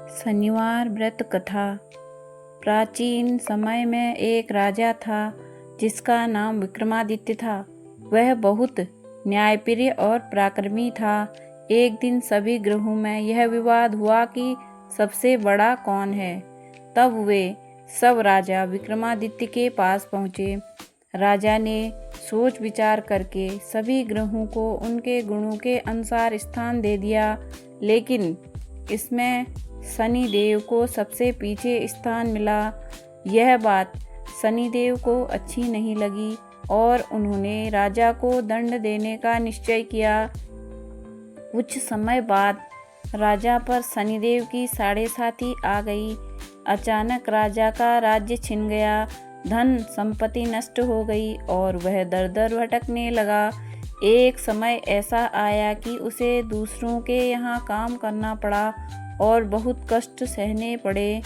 शनिवार व्रत कथा। प्राचीन समय में एक राजा था जिसका नाम विक्रमादित्य था। वह बहुत न्यायप्रिय और पराक्रमी था। एक दिन सभी ग्रहों में यह विवाद हुआ कि सबसे बड़ा कौन है। तब वे सब राजा विक्रमादित्य के पास पहुँचे। राजा ने सोच विचार करके सभी ग्रहों को उनके गुणों के अनुसार स्थान दे दिया, लेकिन इसमें शनिदेव को सबसे पीछे स्थान मिला। यह बात शनिदेव को अच्छी नहीं लगी और उन्होंने राजा को दंड देने का निश्चय किया। कुछ समय बाद राजा पर शनिदेव की साढ़े साथी आ गई। अचानक राजा का राज्य छिन गया, धन संपत्ति नष्ट हो गई और वह दर दर भटकने लगा। एक समय ऐसा आया कि उसे दूसरों के यहाँ काम करना पड़ा और बहुत कष्ट सहने पड़े,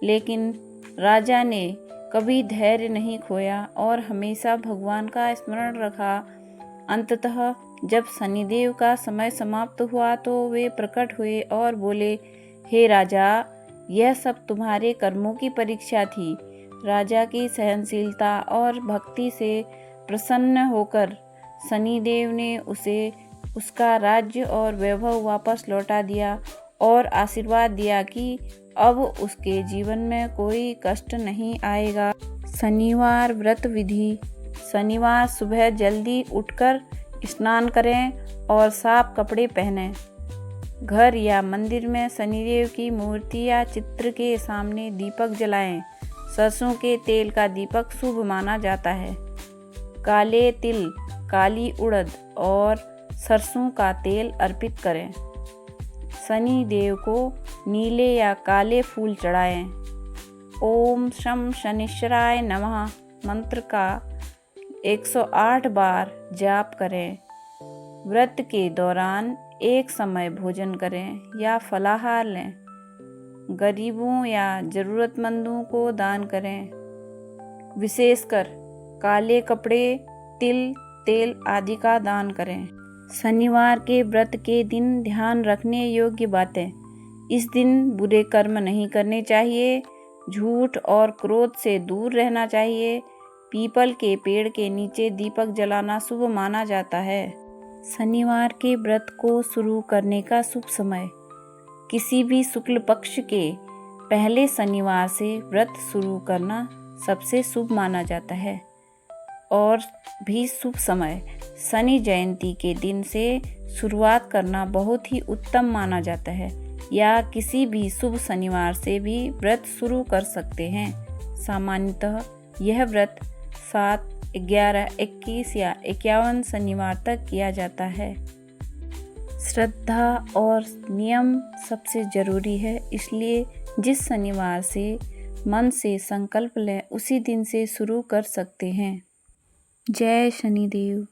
लेकिन राजा ने कभी धैर्य नहीं खोया और हमेशा भगवान का स्मरण रखा। अंततः जब शनिदेव का समय समाप्त हुआ तो वे प्रकट हुए और बोले, हे राजा, यह सब तुम्हारे कर्मों की परीक्षा थी। राजा की सहनशीलता और भक्ति से प्रसन्न होकर शनिदेव ने उसे उसका राज्य और वैभव वापस लौटा दिया और आशीर्वाद दिया कि अब उसके जीवन में कोई कष्ट नहीं आएगा। शनिवार व्रत विधि। शनिवार सुबह जल्दी उठकर स्नान करें और साफ कपड़े पहनें। घर या मंदिर में शनिदेव की मूर्ति या चित्र के सामने दीपक जलाएं। सरसों के तेल का दीपक शुभ माना जाता है। काले तिल, काली उड़द और सरसों का तेल अर्पित करें। शनि देव को नीले या काले फूल चढ़ाएं। ओम शं शनिश्चराय नमः मंत्र का 108 बार जाप करें। व्रत के दौरान एक समय भोजन करें या फलाहार लें। गरीबों या ज़रूरतमंदों को दान करें। विशेषकर काले कपड़े, तिल, तेल आदि का दान करें। शनिवार के व्रत के दिन ध्यान रखने योग्य बातें। इस दिन बुरे कर्म नहीं करने चाहिए। झूठ और क्रोध से दूर रहना चाहिए। पीपल के पेड़ के नीचे दीपक जलाना शुभ माना जाता है। शनिवार के व्रत को शुरू करने का शुभ समय। किसी भी शुक्ल पक्ष के पहले शनिवार से व्रत शुरू करना सबसे शुभ माना जाता है। और भी शुभ समय शनि जयंती के दिन से शुरुआत करना बहुत ही उत्तम माना जाता है, या किसी भी शुभ शनिवार से भी व्रत शुरू कर सकते हैं। सामान्यतः यह व्रत 7, 11, 21 या 51 शनिवार तक किया जाता है। श्रद्धा और नियम सबसे जरूरी है, इसलिए जिस शनिवार से मन से संकल्प लें उसी दिन से शुरू कर सकते हैं। जय शनिदेव।